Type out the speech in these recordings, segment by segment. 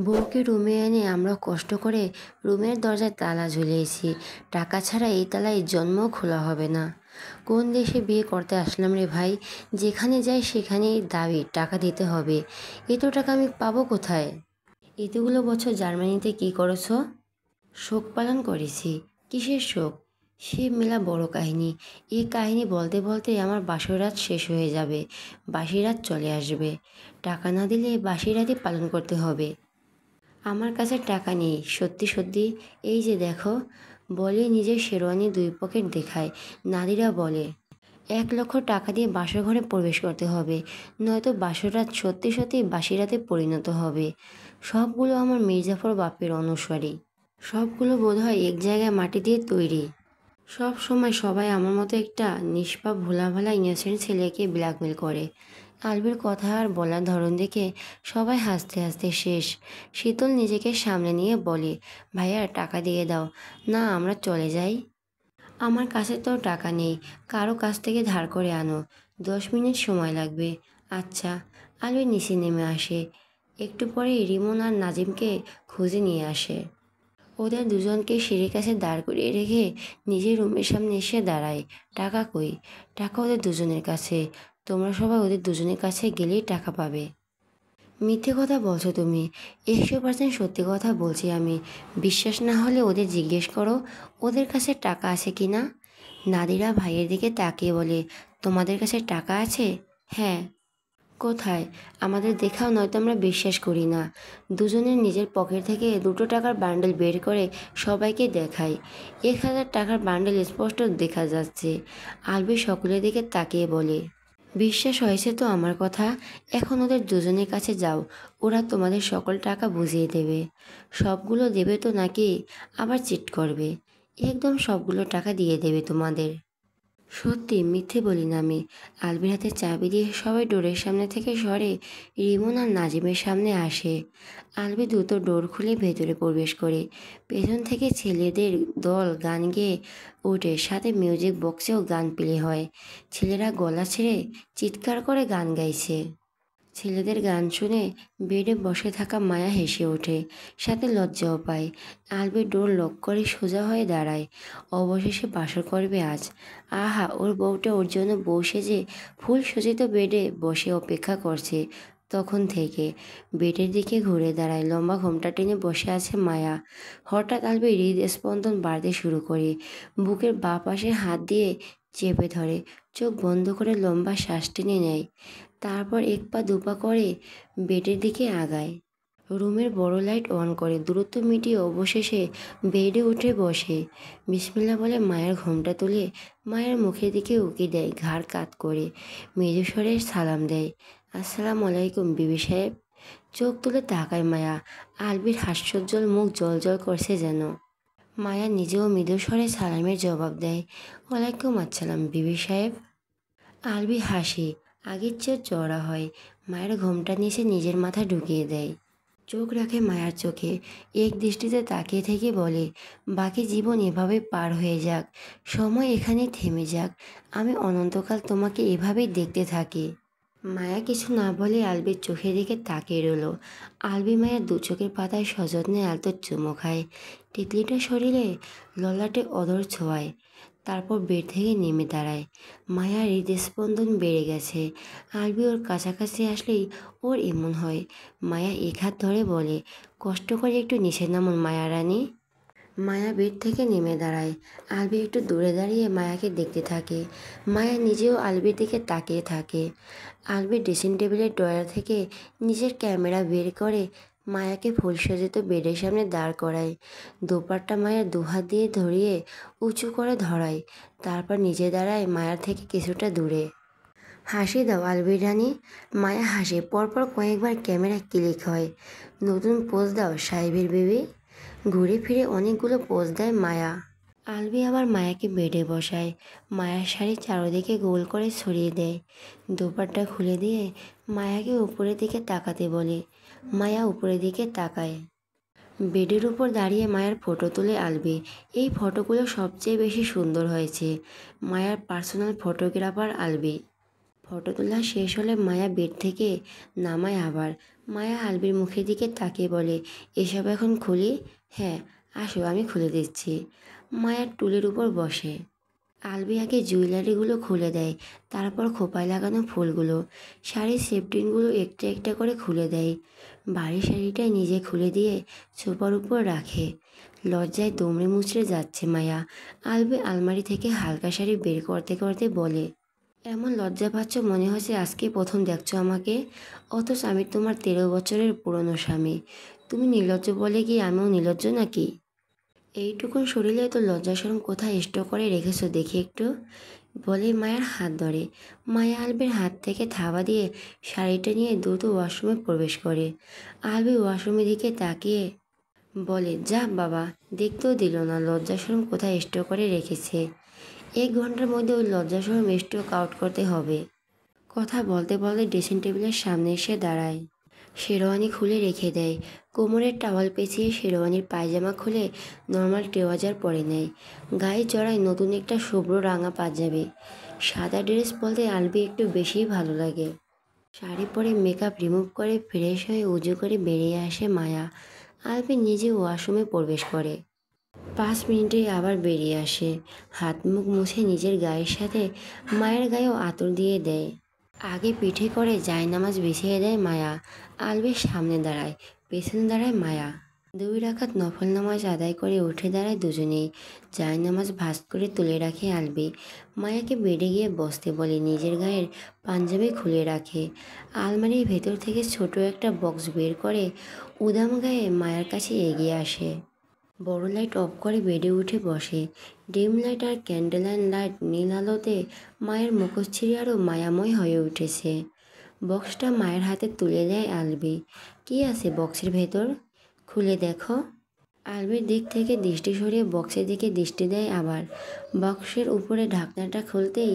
বউকে রুমে এনে আমরা কষ্ট করে রুমের দরজায় তালা ঝুলিয়েছি। টাকা ছাড়া এই তালায় জন্মও খোলা হবে না। কোন দেশে বিয়ে করতে আসলাম রে ভাই? যেখানে যাই সেখানেই দাবি টাকা দিতে হবে। এত টাকা আমি পাবো কোথায়? এতগুলো বছর জার্মানিতে কি করেছো? শোক পালন করেছি। কিসের শোক? সে মেলা বড় কাহিনী। এই কাহিনী বলতে বলতে আমার বাসর রাত শেষ হয়ে যাবে। বাসি রাত চলে আসবে। টাকা না দিলে বাসি রাতই পালন করতে হবে। আমার কাছে টাকা নেই, সত্যি সত্যি। এই যে দেখো। বলে নিজের শেরওয়ানি 2 পকেট দেখায়। নারীরা বলে 1 লক্ষ টাকা দিয়ে বাসর ঘরে প্রবেশ করতে হবে, নয়তো বাসর রাত সত্যি সত্যি বাসি রাতে পরিণত হবে। সবগুলো আমার মির্জাফর বাপের অনুসারী। সবগুলো বোধহয় এক জায়গায় মাটি দিয়ে তৈরি। সব সময় সবাই আমার মতো একটা নিষ্পাপ ভোলাভালা ইনোসেন্ট ছেলেকে ব্ল্যাকমেল করে। আলবির কথা আর বলার ধরন দেখে সবাই হাসতে হাসতে শেষ। শীতল নিজেকে সামনে নিয়ে বলে, ভাইয়া টাকা দিয়ে দাও না, আমরা চলে যাই। আমার কাছে তো টাকা নেই, কারো কাছ থেকে ধার করে আনো। 10 মিনিট সময় লাগবে। আচ্ছা। আলবি নিচে নেমে আসে। একটু পরে রিমন আর নাজিমকে খুঁজে নিয়ে আসে। ওদের দুজনকে সিঁড়ির কাছে দাঁড় করিয়ে রেখে নিজের রুমের সামনে এসে দাঁড়ায়। টাকা কই? টাকা ওদের দুজনের কাছে। তোমরা সবাই ওদের দুজনের কাছে গেলেই টাকা পাবে। মিথ্যে কথা বলছো তুমি। 100% সত্যি কথা বলছি আমি। বিশ্বাস না হলে ওদের জিজ্ঞেস করো ওদের কাছে টাকা আছে কি না। নাদিরা ভাইয়ের দিকে তাকিয়ে বলে, তোমাদের কাছে টাকা আছে? হ্যাঁ। কোথায়? আমাদের দেখাও, নয়তো আমরা বিশ্বাস করি না। দুজনের নিজের পকেট থেকে 2 টাকার বান্ডেল বের করে সবাইকে দেখায়। 1000 টাকার বান্ডেল স্পষ্ট দেখা যাচ্ছে। আলবি সকলের দিকে তাকিয়ে বলে, বিশ্বাস হয়েছে তো আমার কথা? এখন ওদের দুজনের কাছে যাও, ওরা তোমাদের সকল টাকা বুঝিয়ে দেবে। সবগুলো দেবে তো নাকি আবার চিট করবে? একদম সবগুলো টাকা দিয়ে দেবে তোমাদের। সত্যি, মিথ্যে বলি না আমি। আলবির হাতে চাবি দিয়ে সবাই ডোরের সামনে থেকে সরে রিমন আর নাজিমের সামনে আসে। আলবি দ্রুত ডোর খুলে ভেতরে প্রবেশ করে। পেছন থেকে ছেলেদের দল গান গেয়ে ওঠে, সাথে মিউজিক বক্সেও গান প্লে হয়। ছেলেরা গলা ছেড়ে চিৎকার করে গান গাইছে। ছেলেদের গান শুনে বেডে বসে থাকা মায়া হেসে ওঠে, সাথে লজ্জাও পায়। আলবি ডোর লক করে সোজা হয়ে দাঁড়ায়। অবশেষে বাসর করবে আজ। আহা, ওর বউটা ওর জন্য বউ সেজে ফুল সজ্জিত বেডে বসে অপেক্ষা করছে তখন থেকে। বেডের দিকে ঘুরে দাঁড়ায়। লম্বা ঘোমটা টেনে বসে আছে মায়া। হঠাৎ আলবি হৃদস্পন্দন বাড়তে শুরু করে। বুকের বাঁ পাশে হাত দিয়ে চেপে ধরে। চোখ বন্ধ করে লম্বা শ্বাস টেনে নেয়। তারপর 1 পা 2 পা করে বেডের দিকে আগায়। রুমের বড় লাইট অন করে দূরত্ব মিটিয়ে অবশেষে বেডে উঠে বসে। বিসমিল্লাহ বলে মায়ের ঘোমটা তুলে মায়ের মুখের দিকে উকি দেয় ঘাড় কাত করে। মৃদু স্বরে সালাম দেয়, আসসালামু আলাইকুম বিবি সাহেব। চোখ তুলে তাকায় মায়া। আলবির হাস্যোজ্জ্বল মুখ জ্বলজ্বল করছে যেন। মায়া নিজেও মৃদু স্বরে সালামের জবাব দেয়, ওয়ালাইকুম আসসালাম বিবি সাহেব। আলবি হাসি আগের চেয়ে চড়া হয়। মায়ের ঘোমটা নিচে নিজের মাথা ঢুকিয়ে দেয়। চোখ রাখে মায়ার চোখে। এক দৃষ্টিতে তাকিয়ে থেকে বলে, বাকি জীবন এভাবে পার হয়ে যাক, সময় এখানে থেমে যাক, আমি অনন্তকাল তোমাকে এভাবেই দেখতে থাকি। মায়া কিছু না বলে আলবির চোখের দিকে তাকিয়ে রইল। আলবি মায়ের 2 চোখের পাতায় সযত্নে আলতো চুমো খায়। টিকলিটা শরীরে ললাটে অধর ছোঁয়ায়। তারপর বেড থেকে নেমে দাঁড়ায়। মায়ার হৃদস্পন্দন বেড়ে গেছে। আলবি ওর কাছাকাছি আসলেই ওর এমন হয়। মায়া 1 হাত ধরে বলে, কষ্ট করে একটু নিচে নামুন মায়া রানী। মায়া বেড থেকে নেমে দাঁড়ায়। আলবি একটু দূরে দাঁড়িয়ে মায়াকে দেখতে থাকে। মায়া নিজেও আলবির দিকে তাকিয়ে থাকে। আলবি ড্রেসিং টেবিলের ড্রয়ার থেকে নিজের ক্যামেরা বের করে মায়াকে ফুলসজ্জিত বেডের সামনে দাঁড় করায়। দোপাট্টা মায়ের 2 হাত দিয়ে ধরিয়ে উঁচু করে ধরায়। তারপর নিজে দাঁড়ায় মায়ার থেকে কিছুটা দূরে। হাসি দাও আলবির রানী। মায়া হাসে। পরপর কয়েকবার ক্যামেরা ক্লিক হয়। নতুন পোজ দাও সাহেবের বেবি। ঘুরে ফিরে অনেকগুলো পোজ দেয় মায়া। আলবি আবার মায়াকে বেডে বসায়। মায়ার শাড়ি চারদিকে গোল করে ছড়িয়ে দেয়। দোপাট্টা খুলে দিয়ে মায়াকে উপরের দিকে তাকাতে বলে। মায়া উপরের দিকে তাকায়। বেডের উপর দাঁড়িয়ে মায়ের ফটো তুলে আলবি। এই ফটোগুলো সবচেয়ে বেশি সুন্দর হয়েছে। মায়ার পার্সোনাল ফটোগ্রাফার আলবি। ফটো তোলা শেষ হলে মায়া বেড থেকে নামায় আবার। মায়া আলবির মুখের দিকে তাকিয়ে বলে, এসব এখন খুলি? হ্যাঁ, আসো আমি খুলে দিচ্ছি। মায়ার টুলের উপর বসে। আলবি আগে জুয়েলারিগুলো খুলে দেয়, তারপর খোপায় লাগানো ফুলগুলো, শাড়ির সেফটিনগুলো একটা একটা করে খুলে দেয়। বাড়ির শাড়িটাই নিজে খুলে দিয়ে সোফার উপর রাখে। লজ্জায় দুমড়ে মুচড়ে যাচ্ছে মায়া। আলবি আলমারি থেকে হালকা শাড়ি বের করতে করতে বলে, এমন লজ্জা পাচ্ছ মনে হচ্ছে আজকে প্রথম দেখছো আমাকে, অথচ আমি তোমার 13 বছরের পুরনো স্বামী। তুমি নির্লজ্জ বলে কি আমিও নির্লজ্জ নাকি? এইটুকুন শরীরে তো লজ্জা শরম কোথায় স্টোর করে রেখেছো দেখি একটু, বলে মায়ের হাত ধরে। মায়া আলবির হাত থেকে থাবা দিয়ে শাড়িটা নিয়ে দ্রুত ওয়াশরুমে প্রবেশ করে। আলবি ওয়াশরুমের দিকে তাকিয়ে বলে, যা বাবা, দেখতেও দিল না লজ্জা শরম কোথায় স্টোর করে রেখেছে। 1 ঘন্টার মধ্যে ওই লজ্জা শরম স্টোক আউট করতে হবে। কথা বলতে বলতে ড্রেসিং টেবিলের সামনে এসে দাঁড়ায়। শেরওয়ানি খুলে রেখে দেয়। কোমরের টাওয়াল পেঁচিয়ে শেরওয়ানির পায়জামা খুলে নর্মাল ট্রাউজার পরে নেয়। গায়ে চড়ায় নতুন একটা শুভ্র রাঙা পাঞ্জাবি। সাদা ড্রেস বলতে আলবি একটু বেশিই ভালো লাগে। শাড়ি পরে মেকআপ রিমুভ করে ফ্রেশ হয়ে উজু করে বেরিয়ে আসে মায়া। আলবি নিজে ওয়াশরুমে প্রবেশ করে। 5 মিনিটে আবার বেরিয়ে আসে। হাত মুখ মুছে নিজের গায়ের সাথে মায়ের গায়েও আঁচড় দিয়ে দেয়। আগে পিঠে করে জায়নামাজ বিছিয়ে দেয় মায়া। আলবির সামনে দাঁড়ায়, পেছনে দাঁড়ায় মায়া। 2 রাকাত নফল নামাজ আদায় করে উঠে দাঁড়ায় দুজনেই। জায়নামাজ ভাঁজ করে তুলে রাখে আলবি। মায়াকে বেডে গিয়ে বসতে বলে, নিজের গায়ের পাঞ্জাবি খুলে রাখে। আলমারির ভেতর থেকে ছোট একটা বক্স বের করে উদাম গায়ে মায়ার কাছে এগিয়ে আসে। বড় লাইট অফ করে বেডে উঠে বসে। ডিম লাইট আর ক্যান্ডেল লাইট নীল আলোতে মায়ের মুখশ্রী আরও মায়াময় হয়ে উঠেছে। বক্সটা মায়ের হাতে তুলে দেয় আলবি। কি আছে বক্সের ভেতর? খুলে দেখো। আলবির দিক থেকে দৃষ্টি সরিয়ে বক্সের দিকে দৃষ্টি দেয় আবার। বক্সের উপরে ঢাকনাটা খুলতেই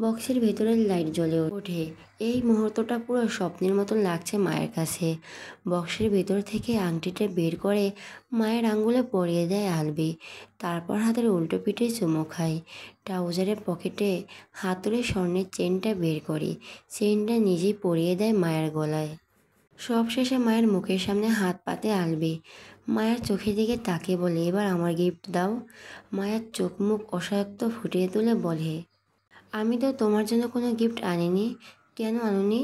বক্সের ভেতরের লাইট জ্বলে ওঠে। এই মুহূর্তটা পুরো স্বপ্নের মতন লাগছে মায়ের কাছে। বক্সের ভেতর থেকে আংটিটা বের করে মায়ের আঙ্গুলে পরিয়ে দেয় আলবি। তারপর হাতের উল্টো পিঠে চুমো খায়। ট্রাউজারের পকেটে হাতুড়ে স্বর্ণের চেনটা বের করে চেনটা নিজেই পরিয়ে দেয় মায়ের গলায়। সবশেষে মায়ের মুখের সামনে হাত পাতে আলবি। মায়ের চোখের দিকে তাকিয়ে বলে, এবার আমার গিফট দাও। মায়ের চোখ মুখ অসহায়ত্ব ফুটিয়ে তুলে বলে, আমি তো তোমার জন্য কোনো গিফট আনিনি। কেন আনুনি?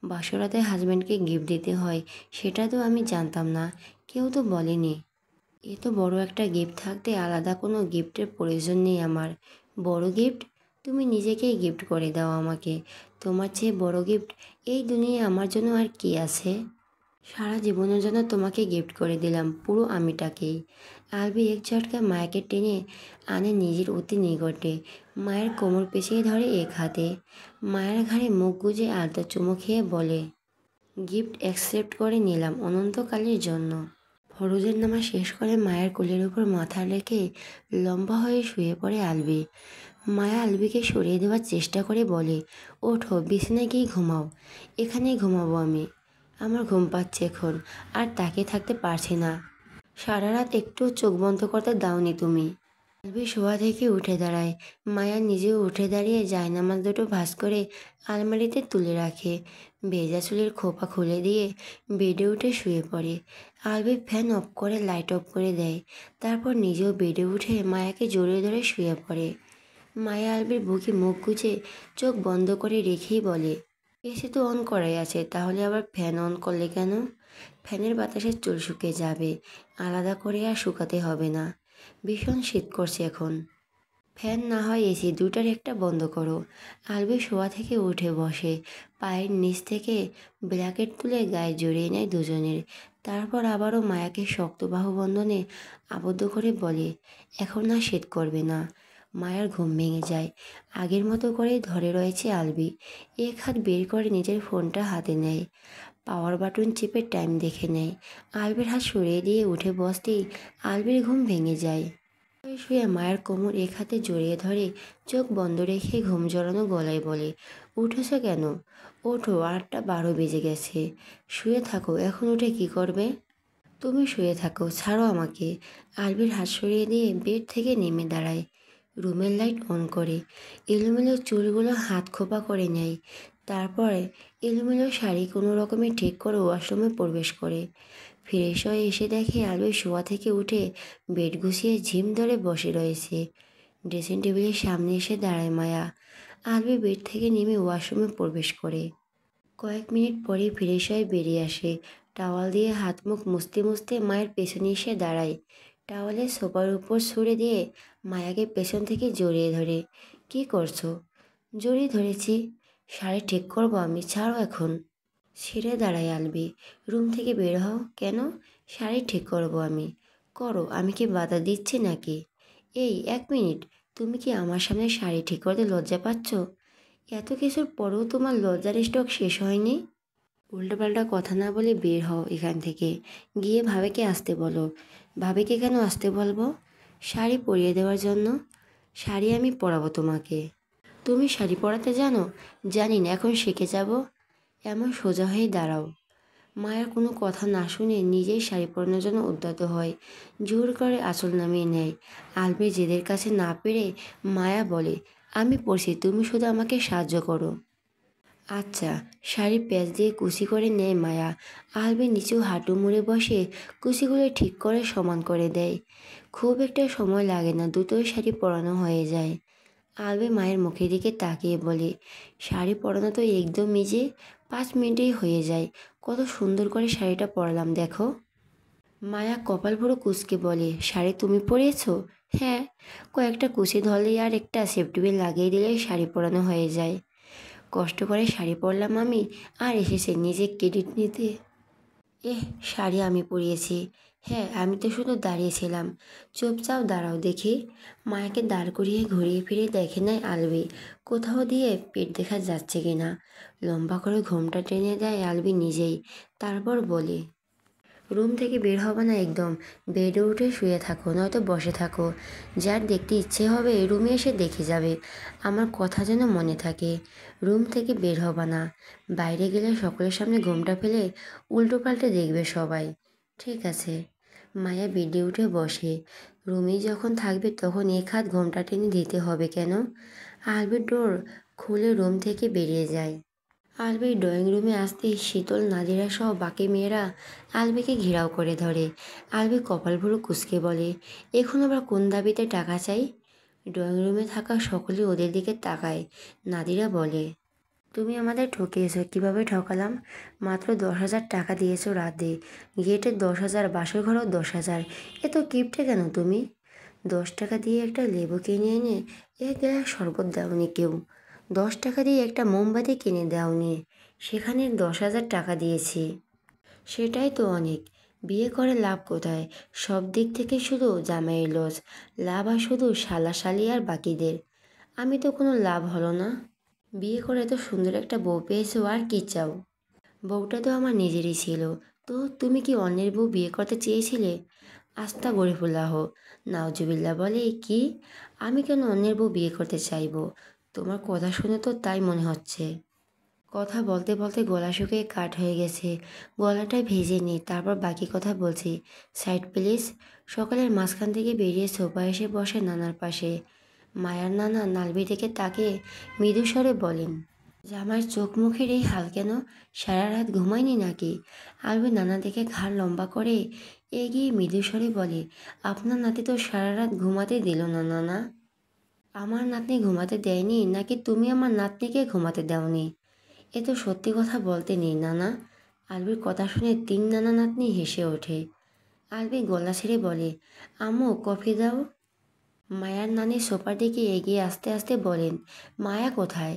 বাসরাতে হাজব্যান্ডকে গিফট দিতে হয় সেটা তো আমি জানতাম না, কেউ তো বলেনি। এ তো বড় একটা গিফট, থাকতে আলাদা কোনো গিফটের প্রয়োজন নেই আমার। বড় গিফট? তুমি নিজেকেই গিফট করে দাও আমাকে। তোমার চেয়ে বড় গিফট এই দুনিয়ায় আমার জন্য আর কি আছে? সারা জীবনের জন্য তোমাকে গিফট করে দিলাম পুরো আমিটাকেই। আলবি এক ঝটকা মায়াকে টেনে আনে নিজের অতি নিকটে। মায়ের কোমর পেঁচিয়ে ধরে এক হাতে। মায়ের ঘাড়ে মুখ গুজে আলতো চুমু খেয়ে বলে, গিফট অ্যাকসেপ্ট করে নিলাম অনন্তকালের জন্য। ফরজের নামাজ শেষ করে মায়ের কোলের উপর মাথা রেখে লম্বা হয়ে শুয়ে পড়ে আলবি। মায়া আলবিকে সরিয়ে দেওয়ার চেষ্টা করে বলে, ওঠো, বিছানায় গিয়ে ঘুমাও। এখানেই ঘুমাবো আমি। আমার ঘুম পাচ্ছে এখন, আর তাকিয়ে থাকতে পারছি না। সারা রাত একটু চোখ বন্ধ করতে দাওনি তুমি। আলবি শোয়া থেকে উঠে দাঁড়ায়। মায়া নিজেও উঠে দাঁড়িয়ে জায়নামাজ দুটো ভাঁজ করে আলমারিতে তুলে রাখে। ভেজা চুলের খোপা খুলে দিয়ে বেডে উঠে শুয়ে পড়ে। আলবি ফ্যান অফ করে লাইট অফ করে দেয়। তারপর নিজেও বেডে উঠে মায়াকে জড়িয়ে ধরে শুয়ে পড়ে। মায়া আলবির বুকে মুখ গুজে চোখ বন্ধ করে রেখেই বলে, এসি তো অন করাই আছে, তাহলে আবার ফ্যান অন করলে কেন? ফ্যানের বাতাসে চুল শুকিয়ে যাবে, আলাদা করে আর শুকাতে হবে না। ভীষণ শীত করছে এখন। ফ্যান না হয় এসি, দুটার একটা বন্ধ করো। আলবি শোয়া থেকে উঠে বসে। পায়ের নিচ থেকে ব্ল্যাকেট তুলে গায়ে জড়িয়ে নেয় দুজনের। তারপর আবারও মায়াকে শক্ত বাহুবন্ধনে আবদ্ধ করে বলে, এখন আর শীত করবে না। মায়ার ঘুম ভেঙে যায়। আগের মতো করেই ধরে রয়েছে আলবি। এক হাত বের করে নিজের ফোনটা হাতে নেয়। পাওয়ার বাটন চেপে টাইম দেখে নেয়। আলবির হাত সরিয়ে দিয়ে উঠে বসতেই আলবির ঘুম ভেঙে যায়। শুয়ে শুয়ে মায়ের কোমর এক হাতে জড়িয়ে ধরে চোখ বন্ধ রেখে ঘুম জড়ানো গলায় বলে, উঠেছ কেন? ওঠো, 8টা 12 বেজে গেছে। শুয়ে থাকো, এখন উঠে কি করবে? তুমি শুয়ে থাকো, ছাড়ো আমাকে। আলবির হাত সরিয়ে দিয়ে বেড থেকে নেমে দাঁড়ায়। রুমের লাইট অন করে এলোমেলো চুলগুলো হাত খোপা করে নেয়। তারপরে এলোমেলো শাড়ি কোনো রকমে ঠিক করে ওয়াশরুমে প্রবেশ করে। ফ্রেশ হয়ে এসে দেখে আলবি শোয়া থেকে উঠে বেড গুছিয়ে ঝিম ধরে বসে রয়েছে। ড্রেসিং টেবিলের সামনে এসে দাঁড়ায় মায়া। আলবি বেড থেকে নেমে ওয়াশরুমে প্রবেশ করে। কয়েক মিনিট পরেই ফ্রেশ হয়ে বেরিয়ে আসে। টাওয়াল দিয়ে হাত মুখ মুছতে মুছতে মায়ের পেছনে এসে দাঁড়ায়। টাওয়ালে সোফার উপর ছুঁড়ে দিয়ে মায়াকে পেছন থেকে জড়িয়ে ধরে। কি করছো? জড়িয়ে ধরেছি। শাড়ি ঠিক করবো আমি, ছাড়ো এখন। ছেড়ে দাঁড়ায় আলবি। রুম থেকে বের হও। কেন? শাড়ি ঠিক করবো আমি। করো, আমি কি বাধা দিচ্ছি নাকি? এই এক মিনিট, তুমি কি আমার সামনে শাড়ি ঠিক করতে লজ্জা পাচ্ছ? এত কিছুর পরেও তোমার লজ্জার স্টক শেষ হয়নি? উল্টোপাল্টা কথা না বলে বের হও এখান থেকে। গিয়ে ভাবিকে আসতে বলো। ভাবিকে কেন আসতে বলবো? শাড়ি পরিয়ে দেওয়ার জন্য। শাড়ি আমি পরাবো তোমাকে। তুমি শাড়ি পরাতে জানো? জানি না, এখন শিখে যাব। এমন সোজা হয়ে দাঁড়াও। মায়ের কোনো কথা না শুনে নিজেই শাড়ি পরানোর জন্য উদ্যত হয়। জোর করে আঁচল নামিয়ে নেয়। আলবি জেদের কাছে না পেরে মায়া বলে, আমি পরছি, তুমি শুধু আমাকে সাহায্য করো। আচ্ছা। শাড়ি প্যাঁচ দিয়ে কুচি করে নেয় মায়া। আলবি নিচেও হাঁটু মুড়ে বসে কুচিগুলো ঠিক করে সমান করে দেয়। খুব একটা সময় লাগে না, দুটোই শাড়ি পরানো হয়ে যায়। আলবি মায়ের মুখের দিকে তাকিয়ে বলে, শাড়ি পরানো তো একদম ইজি, 5 মিনিটেই হয়ে যায়। কত সুন্দর করে শাড়িটা পরালাম দেখো। মায়া কপাল ভরে কুঁচকে বলে, শাড়ি তুমি পরিয়েছো? হ্যাঁ। কয়েকটা কুচি ধরলেই আর একটা সেফটি বেল্ট লাগিয়ে দিলেই শাড়ি পরানো হয়ে যায়। কষ্ট করে শাড়ি পরলাম আমি, আর এসেছে নিজে ক্রেডিট নিতে। শাড়ি আমি পরিয়েছি। হ্যাঁ, আমি তো শুধু দাঁড়িয়েছিলাম। চুপচাপ দাঁড়াও দেখি। মায়াকে দাঁড় করিয়ে ঘুরিয়ে ফিরে দেখে নেয় আলবি কোথাও দিয়ে পেট দেখা যাচ্ছে কিনা। লম্বা করে ঘোমটা টেনে দেয় আলবি নিজেই। তারপর বলে, রুম থেকে বের হবে না একদম। বেডে উঠে শুয়ে থাকো, নয়তো বসে থাকো। যার দেখতে ইচ্ছে হবে রুমে এসে দেখে যাবে। আমার কথা যেন মনে থাকে। রুম থেকে বের হবে না। বাইরে গেলে সকলের সামনে ঘোমটা ফেলে উল্টো পাল্টে দেখবে সবাই। ঠিক আছে। মায়া বেডে উঠে বসে। রুমেই যখন থাকবে তখন এক হাত ঘোমটা টেনে দিতে হবে কেন? আলবির ডোর খুলে রুম থেকে বেরিয়ে যায়। আলবির ড্রয়িং রুমে আসতেই শীতল নাদিরা সহ বাকি মেয়েরা আলবিকে ঘেরাও করে ধরে। আলবি কপাল ভরে কুঁচকে বলে, এখন আবার কোন দাবিতে টাকা চাই? ড্রয়িং রুমে থাকা সকলে ওদের দিকে তাকায়। নাদিরা বলে, তুমি আমাদের ঠকিয়েছো। কিভাবে ঠকালাম? মাত্র 10,000 টাকা দিয়েছো রাতে। গেটে 10,000, বাসর ঘরেও 10,000। এত কিপটে কেন তুমি? 10 টাকা দিয়ে একটা লেবু কিনে এনে এক গ্লাস শরবত দাওনি কেউ। 10 টাকা দিয়ে একটা মোমবাতি কিনে দাওনি, সেখানে 10,000 টাকা দিয়েছি। সেটাই তো অনেক। বিয়ে করে লাভ কোথায়? সব দিক থেকে শুধু জামাইয়ের লস। লাভ আর শুধু শালাশালি আর বাকিদের। আমি তো কোনো লাভ হলো না। বিয়ে করে এত সুন্দর একটা বউ পেয়েছো, আর কি চাও? বউটা তো আমার নিজেরই ছিল। তো তুমি কি অন্যের বউ বিয়ে করতে চেয়েছিলে? আস্তা গরিবুল্লাহ নাউজুবিল্লাহ বলে, কি? আমি কেন অন্যের বউ বিয়ে করতে চাইবো? তোমার কথা শুনে তো তাই মনে হচ্ছে। কথা বলতে বলতে গলা শুকিয়ে কাঠ হয়ে গেছে। গলাটাই ভেজে নিই, তারপর বাকি কথা বলছি। Side please. সকালের মাঝখান থেকে বেরিয়ে সোফা এসে বসে নানার পাশে। মায়ার নানা নালবি থেকে তাকে মৃদু স্বরে বলেন, জামাইয়ের চোখ মুখের এই হাল কেন? সারা রাত ঘুমায়নি নাকি? আলবি নানা দেখে ঘাড় লম্বা করে এগিয়ে মৃদু স্বরে বলে, আপনার নাতি তো সারা রাত ঘুমাতে দিল না নানা। আমার নাতনি ঘুমাতে দেয়নি নাকি তুমি আমার নাতনিকে ঘুমাতে দাওনি? এ তো সত্যি কথা বলতে নেই নানা। আলবির কথা শুনে 3 নানা নাতনি হেসে ওঠে। আলবি গলা ছেড়ে বলে, আম্মু কফি দাও। মায়ার নানি সোফার দিকে এগিয়ে আস্তে আস্তে বলেন, মায়া কোথায়?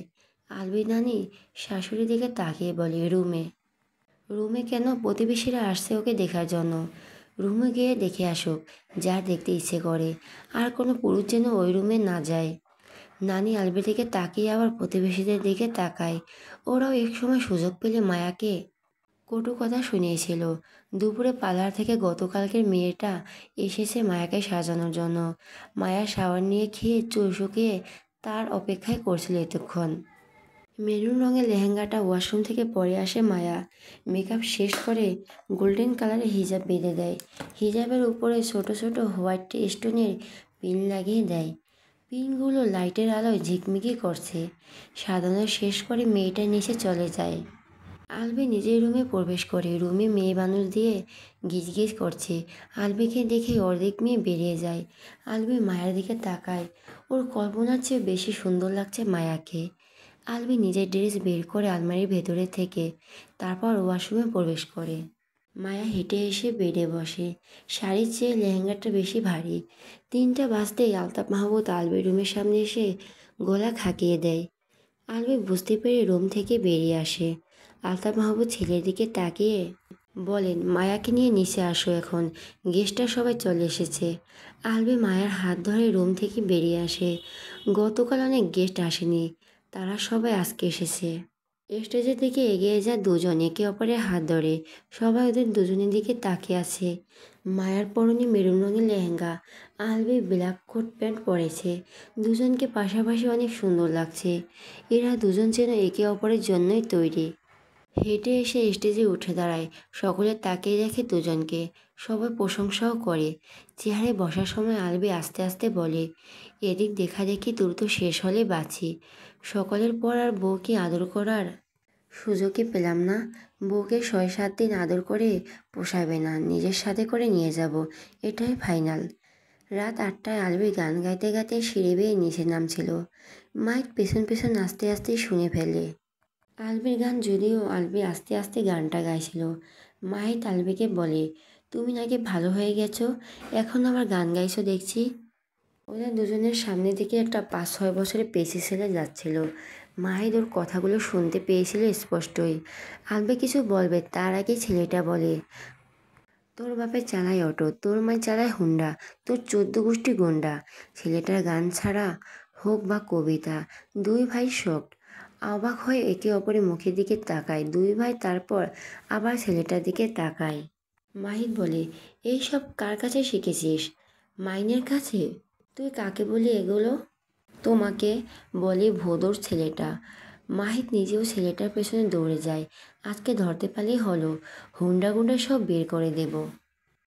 আলবির নানি শাশুড়ির দিকে তাকিয়ে বলে, রুমে। রুমে কেন? প্রতিবেশীরা আসছে ওকে দেখার জন্য। রুমে গিয়ে দেখে আসুক, যা দেখতে ইচ্ছে করে। আর কোনো পুরুষ যেন ওই রুমে না যায়। নানি আলবির দিকে তাকিয়ে আবার প্রতিবেশীদের দিকে তাকায়। ওরাও একসময় সুযোগ পেলে মায়াকে কটু কথা শুনিয়েছিল। দুপুরে পার্লার থেকে গতকালকের মেয়েটা এসেছে মায়াকে সাজানোর জন্য। মায়া শাওয়ার নিয়ে খেয়ে চুল শুকিয়ে তার অপেক্ষায় করছিল এতক্ষণ। মেরুন রঙের লেহেঙ্গাটা ওয়াশরুম থেকে পরে আসে মায়া। মেকআপ শেষ করে গোল্ডেন কালারের হিজাব বেঁধে দেয়। হিজাবের উপরে ছোট ছোট হোয়াইট স্টোনের পিন লাগিয়ে দেয়। পিনগুলো লাইটের আলোয় ঝিকমিকি করছে। সাজানো শেষ করে মেয়েটা নিচে চলে যায়। আলবি নিজের রুমে প্রবেশ করে। রুমে মেয়ে মানুষ দিয়ে গিজগিজ করছে। আলবিকে দেখে অর্ধেক মেয়ে বেরিয়ে যায়। আলবি মায়ের দিকে তাকায়। ওর কল্পনার চেয়ে বেশি সুন্দর লাগছে মায়াকে। আলবি নিজের ড্রেস বের করে আলমারির ভেতরে থেকে তারপর ওয়াশরুমে প্রবেশ করে। মায়া হেঁটে এসে বেডে বসে। শাড়ির চেয়ে লেহেঙ্গাটা বেশি ভারী। 3টা বাজতেই আলতাফ মাহমুদ আলবির রুমের সামনে এসে গলা খাকিয়ে দেয়। আলবি বুঝতে পেরে রুম থেকে বেরিয়ে আসে। আলতাফ মাহমুদ ছেলের দিকে তাকিয়ে বলেন, মায়াকে নিয়ে নিচে আসো, এখন গেস্টরা সবাই চলে এসেছে। আলবি মায়ার হাত ধরে রুম থেকে বেরিয়ে আসে। গতকাল অনেক গেস্ট আসেনি, তারা সবাই আজকে এসেছে। স্টেজের দিকে এগিয়ে যায় দুজন, একে অপরের হাত ধরে। সবাই ওদের দুজনের দিকে তাকিয়ে আছে। মায়ার পরনে মেরুন রঙের lehenga, Albi black coat pant পরেছে। দুজনকে পাশাপাশি অনেক সুন্দর লাগছে। এরা দুজন যেন একে অপরের জন্যই তৈরি। হেঁটে এসে স্টেজে উঠে দাঁড়ায়। সকলে তাকিয়ে দেখে দুজনকে। সবাই প্রশংসাও করে। চেয়ারে বসার সময় আলবি আস্তে আস্তে বলে, এদিক দেখাদেখি দ্রুত শেষ হলে বাঁচি। সকলের পর আর বউকে আদর করার সুযোগই পেলাম না। বউকে 6-7 দিন আদর করে পোষাবে না, নিজের সাথে করে নিয়ে যাব, এটাই ফাইনাল। রাত 8টায় আলবি গান গাইতে গাইতে সিঁড়ি বেয়ে নিচে নামছিল। মাইক পেছন পেছন আস্তে আস্তে শুনে ফেলে। আলবির গান, যদিও আলবি আস্তে আস্তে গানটা গাইছিল। মাহিত আলবিকে বলে, তুমি নাকি ভালো হয়ে গেছো, এখন আবার গান গাইছো দেখছি। ওদের দুজনের সামনে থেকে একটা 5-6 বছরের পেশি ছেলে যাচ্ছিল। মাহিদ ওর কথাগুলো শুনতে পেয়েছিল স্পষ্টই। আলবি কিছু বলবে তার আগে ছেলেটা বলে, তোর বাপে চালায় অটো, তোর মায় চালায় হুন্ডা, তোর 14 গোষ্ঠী গুন্ডা। ছেলেটার গান ছাড়া হোক বা কবিতা, দুই ভাই শকড। অবাক হয়ে একে অপরের মুখের দিকে তাকায় দুই ভাই, তারপর আবার ছেলেটার দিকে তাকায়। মাহিদ বলে, এই সব কার কাছে শিখেছিস? মাইনের কাছে। তুই কাকে বলি এগুলো? তোমাকে, বলে ভোদর ছেলেটা। মাহিদ নিজেও ছেলেটার পেছনে দৌড়ে যায়। আজকে ধরতে পারলেই হলো, হুন্ডা গুন্ডা সব বের করে দেব।